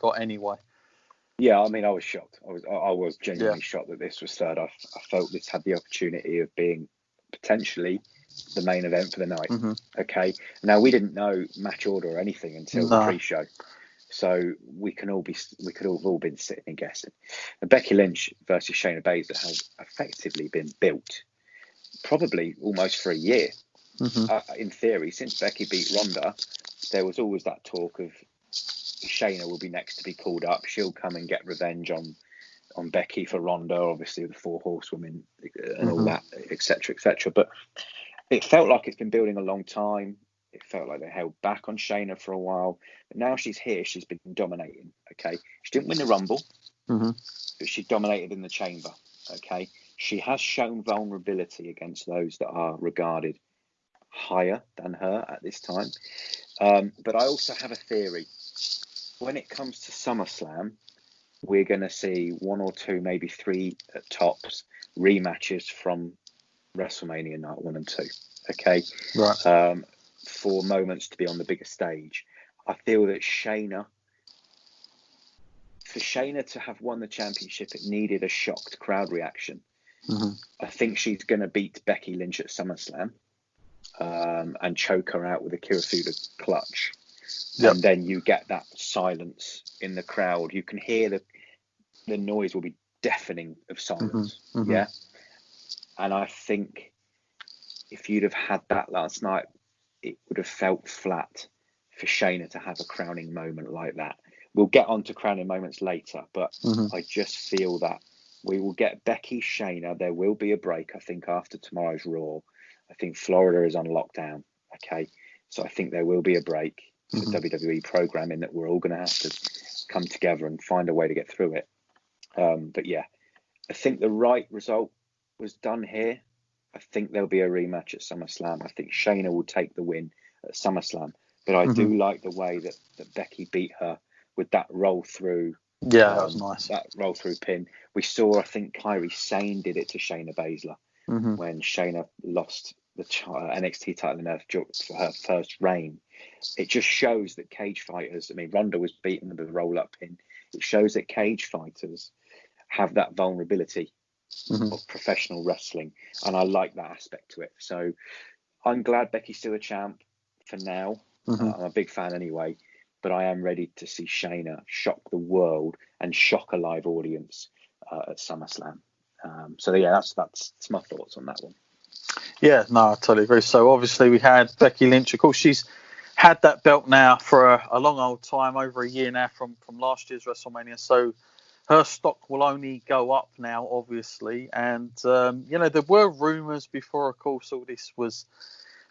got anyway. Yeah, I mean, I was shocked. I was genuinely Yeah. shocked that this was third. I felt this had the opportunity of being potentially the main event for the night. Mm-hmm. Okay. Now, we didn't know match order or anything until the pre-show, so we could have all been sitting and guessing. And Becky Lynch versus Shayna Baszler has effectively been built probably almost for a year. Mm-hmm. In theory, since Becky beat Ronda, there was always that talk of Shayna will be next to be called up. She'll come and get revenge on Becky for Ronda, obviously the 4 horsewomen and all that, etc., etc. But it felt like it's been building a long time. It felt like they held back on Shayna for a while. But now she's here. She's been dominating. Okay, she didn't win the Rumble, but she dominated in the Chamber. Okay, she has shown vulnerability against those that are regarded higher than her at this time. But I also have a theory. When it comes to SummerSlam, we're going to see 1 or 2, maybe 3 at tops rematches from WrestleMania night 1 and 2. Okay, right. For moments to be on the bigger stage. I feel that for Shayna to have won the championship, it needed a shocked crowd reaction. I think she's going to beat Becky Lynch at SummerSlam and choke her out with a Kirifuda clutch. Yep. And then you get that silence in the crowd. You can hear the noise will be deafening of silence. Yeah. And I think if you'd have had that last night, it would have felt flat for Shayna to have a crowning moment like that. We'll get on to crowning moments later, but I just feel that we will get Becky, Shayna. There will be a break, I think, after tomorrow's Raw. I think Florida is on lockdown. Okay. So I think there will be a break for WWE programming that we're all going to have to come together and find a way to get through it. But yeah, I think the right result was done here. I think there'll be a rematch at SummerSlam. I think Shayna will take the win at SummerSlam. But I do like the way that Becky beat her with that roll through. Yeah, that was nice. That roll through pin. We saw, I think, Kairi Sane did it to Shayna Baszler when Shayna lost the NXT title in her for her first reign. It just shows that cage fighters, I mean, Ronda was beaten with a roll-up pin. It shows that cage fighters have that vulnerability of professional wrestling. And I like that aspect to it. So I'm glad Becky's still a champ for now. I'm a big fan anyway. But I am ready to see Shayna shock the world and shock a live audience at SummerSlam. So yeah, that's my thoughts on that one. Yeah, no, I totally agree. So obviously we had Becky Lynch. Of course, she's had that belt now for a long old time, over a year now from last year's WrestleMania. So her stock will only go up now, obviously. And, there were rumours before, of course, all this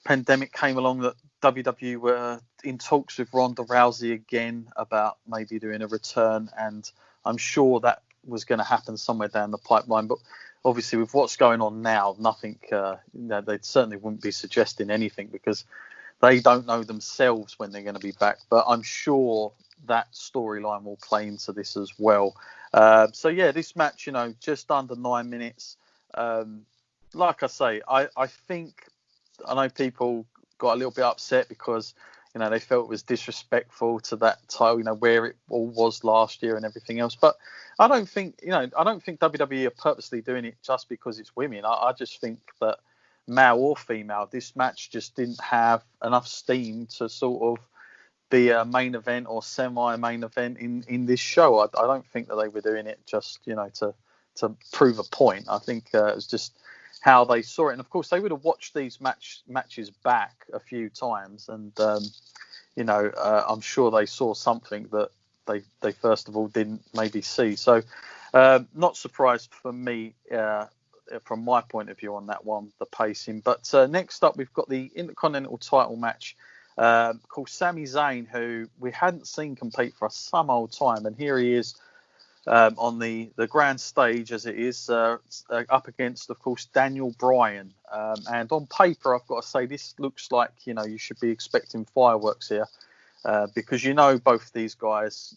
pandemic came along that WWE were in talks with Ronda Rousey again about maybe doing a return. And I'm sure that was going to happen somewhere down the pipeline. But obviously with what's going on now, nothing, they certainly wouldn't be suggesting anything because they don't know themselves when they're going to be back. But I'm sure that storyline will play into this as well. So yeah, this match, just under 9 minutes. Like I say, I think, I know people got a little bit upset because, they felt it was disrespectful to that title, where it all was last year and everything else. But I don't think WWE are purposely doing it just because it's women. I just think that male or female, this match just didn't have enough steam to sort of be a main event or semi-main event in this show. I don't think that they were doing it just, to prove a point. I think it was just how they saw it. And of course, they would have watched these matches back a few times. And, I'm sure they saw something that they first of all didn't maybe see. So not surprised for me from my point of view on that one, the pacing. But next up, we've got the Intercontinental title match called Sami Zayn, who we hadn't seen compete for some old time. And here he is on the grand stage, as it is, up against, of course, Daniel Bryan. And on paper, I've got to say, this looks like, you should be expecting fireworks here because, both these guys,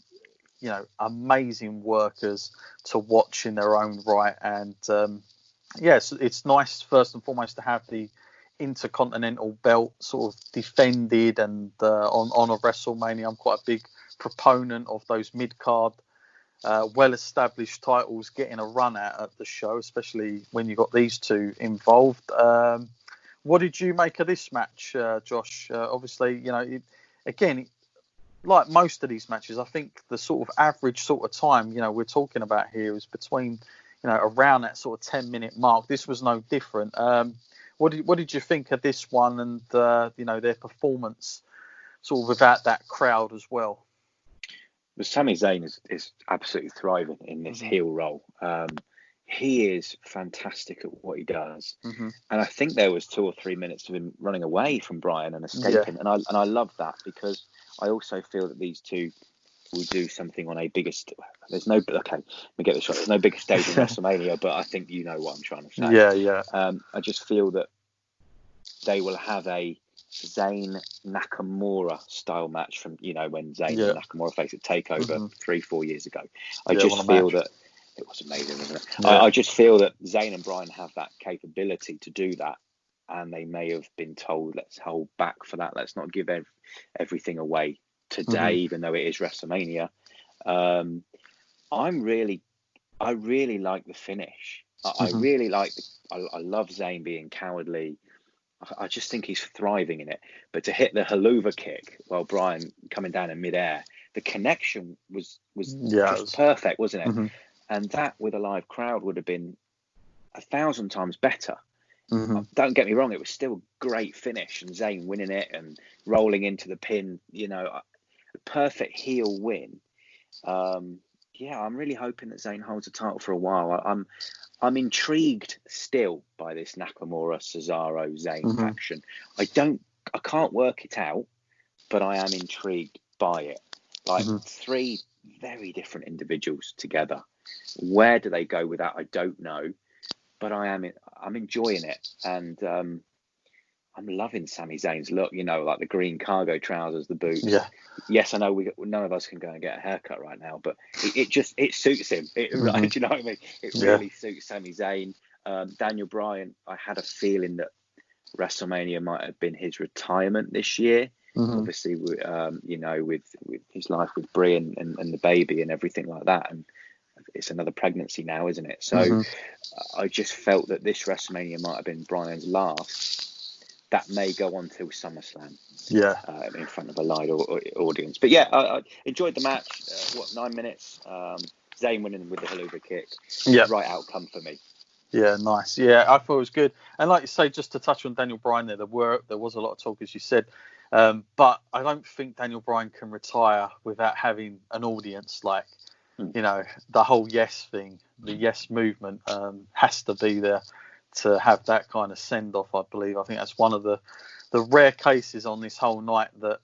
amazing workers to watch in their own right. And, yes, it's nice, first and foremost, to have the Intercontinental belt sort of defended and on a WrestleMania. I'm quite a big proponent of those mid-card, well-established titles getting a run at the show, especially when you got these two involved. What did you make of this match, Josh? Obviously, again, like most of these matches, I think the sort of average sort of time, we're talking about here is between, around that sort of 10-minute mark. This was no different. What did you think of this one and, their performance sort of without that crowd as well? Well, Sami Zayn is absolutely thriving in this heel role. He is fantastic at what he does. And I think there was 2 or 3 minutes of him running away from Bryan and escaping. And I love that, because I also feel that these two will do something on a bigger let me get this right. There's no bigger stage in WrestleMania, but I think you know what I'm trying to say. Yeah. I just feel that they will have a Zayn Nakamura style match from, when Zayn and Nakamura faced at TakeOver 3-4 years ago. I just feel that it was amazing, wasn't it? Yeah. I just feel that Zayn and Bryan have that capability to do that, and they may have been told, let's hold back for that. Let's not give everything away today, even though it is WrestleMania. I really like the finish. I really like. I love Zayn being cowardly. I just think he's thriving in it. But to hit the haluva kick while Bryan coming down in midair, the connection was just perfect, wasn't it? And that with a live crowd would have been 1,000 times better. Don't get me wrong, it was still a great finish, and Zayn winning it and rolling into the pin, a perfect heel win. I'm really hoping that Zayn holds a title for a while. I'm intrigued still by this Nakamura, Cesaro, Zayn faction. I can't work it out, but I am intrigued by it. Like 3 very different individuals together. Where do they go with that? I don't know, but I'm enjoying it, and I'm loving Sami Zayn's look. Like the green cargo trousers, the boots. Yeah. Yes, I know none of us can go and get a haircut right now, but it suits him. Do you know what I mean? It really suits Sami Zayn. Daniel Bryan, I had a feeling that WrestleMania might have been his retirement this year. Obviously, with his life with Brie and the baby and everything like that, and it's another pregnancy now, isn't it? So I just felt that this WrestleMania might have been Bryan's last. That may go on till SummerSlam. In front of a live audience. But I enjoyed the match. 9 minutes? Zayn winning with the haluva kick. Right outcome for me. Yeah, nice. Yeah, I thought it was good. And like you say, just to touch on Daniel Bryan there was a lot of talk, as you said. But I don't think Daniel Bryan can retire without having an audience. Like, the whole yes thing, the yes movement has to be there to have that kind of send-off, I believe. I think that's one of the rare cases on this whole night that,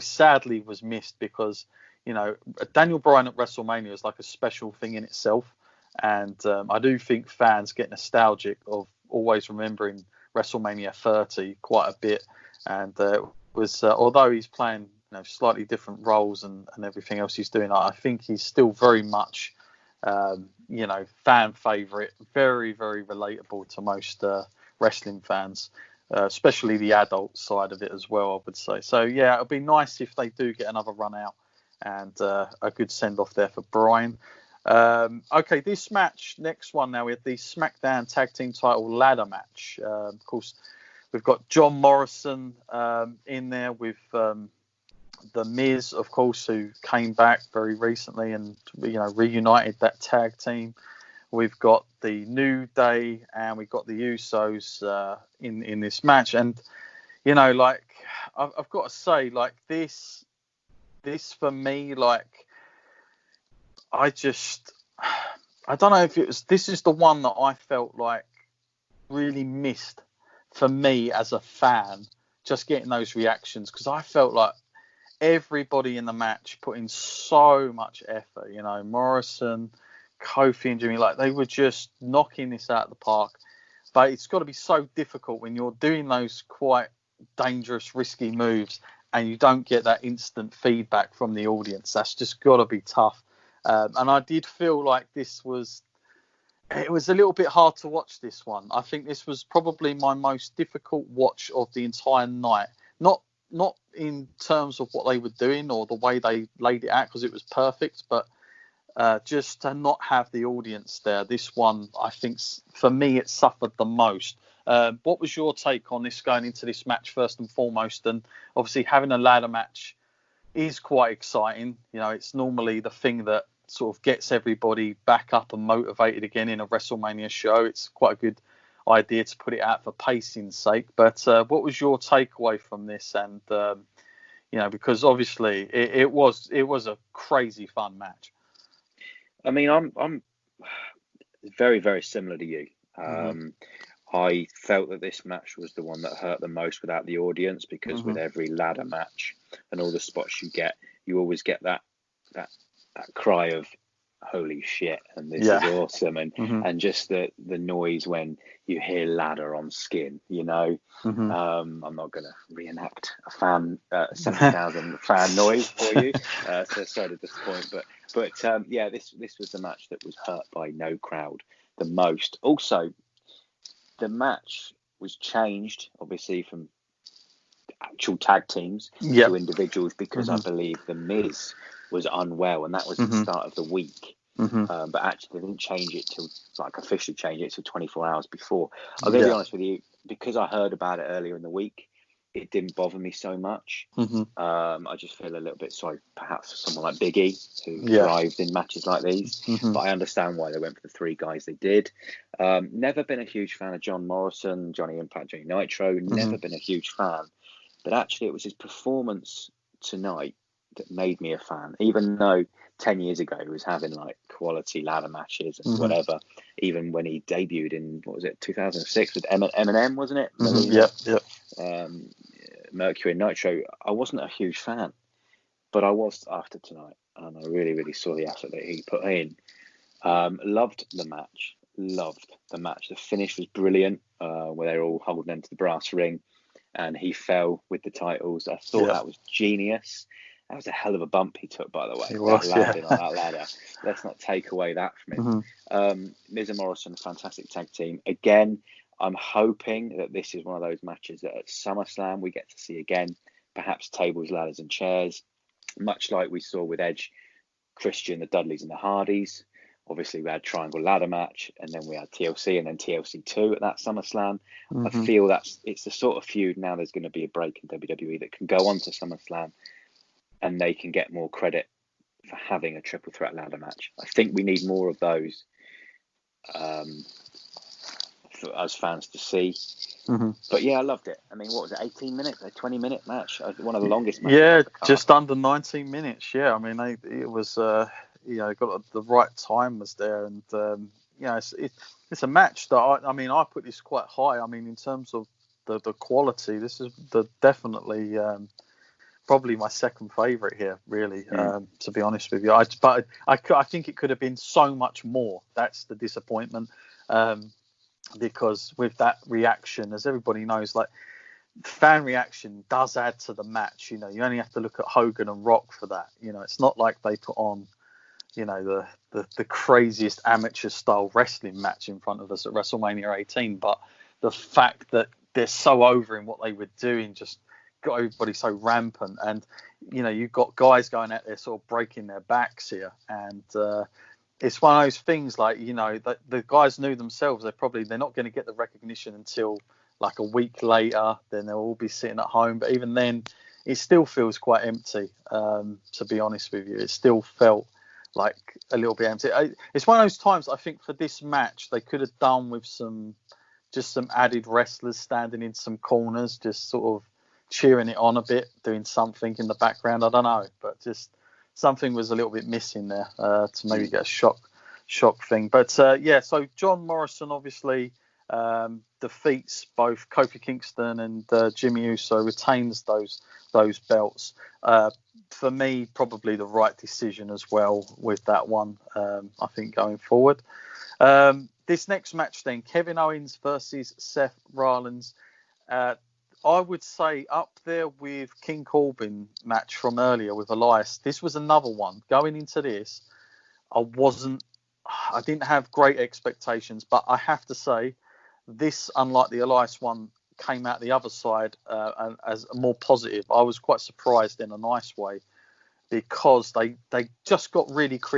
sadly was missed, because, Daniel Bryan at WrestleMania is like a special thing in itself. And I do think fans get nostalgic of always remembering WrestleMania 30 quite a bit. And was although he's playing slightly different roles and everything else he's doing, I think he's still very much fan favorite, very, very relatable to most wrestling fans, especially the adult side of it as well, I would say. So yeah, it'll be nice if they do get another run out and a good send off there for Bryan. Okay, this match, next one now, we have the SmackDown Tag Team Title ladder match. Of course, we've got John Morrison in there with The Miz, of course, who came back very recently and reunited that tag team. We've got the New Day and we've got the Usos in this match. And I've got to say, like, this for me, like, I don't know if this is the one that I felt like really missed for me as a fan, just getting those reactions, because I felt like everybody in the match put in so much effort. Morrison, Kofi and Jimmy, like, they were just knocking this out of the park. But it's got to be so difficult when you're doing those quite dangerous, risky moves and you don't get that instant feedback from the audience. That's just got to be tough. And I did feel like it was a little bit hard to watch this one. I think this was probably my most difficult watch of the entire night. Not not in terms of what they were doing or the way they laid it out, because it was perfect, but just to not have the audience there. This one, I think, for me, it suffered the most. What was your take on this going into this match first and foremost? And obviously having a ladder match is quite exciting. You know, it's normally the thing that sort of gets everybody back up and motivated again in a WrestleMania show. It's quite a good idea to put it out for pacing's sake. But what was your takeaway from this? And you know, because obviously it was a crazy fun match. I mean, I'm very, very similar to you. I felt that this match was the one that hurt the most without the audience, because with every ladder match and all the spots you get, you always get that cry of holy shit, and this is awesome, and just the noise when you hear ladder on skin, you know. I'm not going to reenact a 70,000 fan noise for you, so sorry to disappoint, but yeah, this was the match that was hurt by no crowd the most. Also, the match was changed, obviously, from actual tag teams to individuals, because I believe The Miz was unwell, and that was the start of the week. But actually, they didn't change it till, like, officially change it to 24 hours before. I'm going to be honest with you, because I heard about it earlier in the week, it didn't bother me so much. I just feel a little bit sorry, perhaps, for someone like Big E, who thrived in matches like these. But I understand why they went for the three guys they did. Never been a huge fan of John Morrison, Johnny Impact, Johnny Nitro. Never been a huge fan. But actually, it was his performance tonight that made me a fan, even though 10 years ago he was having like quality ladder matches and whatever, even when he debuted in, what was it, 2006 with Eminem, wasn't it? Mercury and Nitro. I wasn't a huge fan, but I was after tonight, and I really, really saw the effort that he put in. Loved the match. The finish was brilliant, where they were all holding them to the brass ring, and he fell with the titles. I thought that was genius. That was a hell of a bump he took, by the way. He was, landing on that ladder. Let's not take away that from him. Miz and Morrison, fantastic tag team. Again, I'm hoping that this is one of those matches that at SummerSlam we get to see again, perhaps tables, ladders, and chairs, much like we saw with Edge, Christian, the Dudleys, and the Hardys. Obviously, we had triangle ladder match, and then we had TLC, and then TLC 2 at that SummerSlam. I feel it's the sort of feud now. There's going to be a break in WWE that can go on to SummerSlam, and they can get more credit for having a triple threat ladder match. I think we need more of those for us fans to see. But yeah, I loved it. I mean, what was it, 18 minutes, a 20-minute match? One of the longest matches. Yeah, just under 19 minutes. Yeah, I mean, it was, got the right time was there. And, it's a match that, I put this quite high. I mean, in terms of the quality, this is definitely probably my second favourite here, really, to be honest with you. But I think it could have been so much more. That's the disappointment. Because with that reaction, as everybody knows, like, fan reaction does add to the match. You know, you only have to look at Hogan and Rock for that. You know, it's not like they put on, the craziest amateur style wrestling match in front of us at WrestleMania 18. But the fact that they're so over in what they were doing just got everybody so rampant. And, you've got guys going out there sort of breaking their backs here. And, it's one of those things, like, that the guys knew themselves. They're not going to get the recognition until like a week later. Then they'll all be sitting at home. But even then, it still feels quite empty. To be honest with you, it still felt like a little bit empty. It's one of those times, I think, for this match they could have done with some added wrestlers standing in some corners, just sort of cheering it on a bit, doing something in the background. I don't know, but just something was a little bit missing there to maybe get a shock thing. But so John Morrison obviously defeats both Kofi Kingston and Jimmy Uso, retains those belts. For me, probably the right decision as well with that one, I think, going forward. This next match then, Kevin Owens versus Seth Rollins. I would say up there with King Corbin match from earlier with Elias. This was another one. Going into this, I didn't have great expectations, but I have to say this, unlike the Elias one, came out the other side and as more positive. I was quite surprised in a nice way because they just got really creative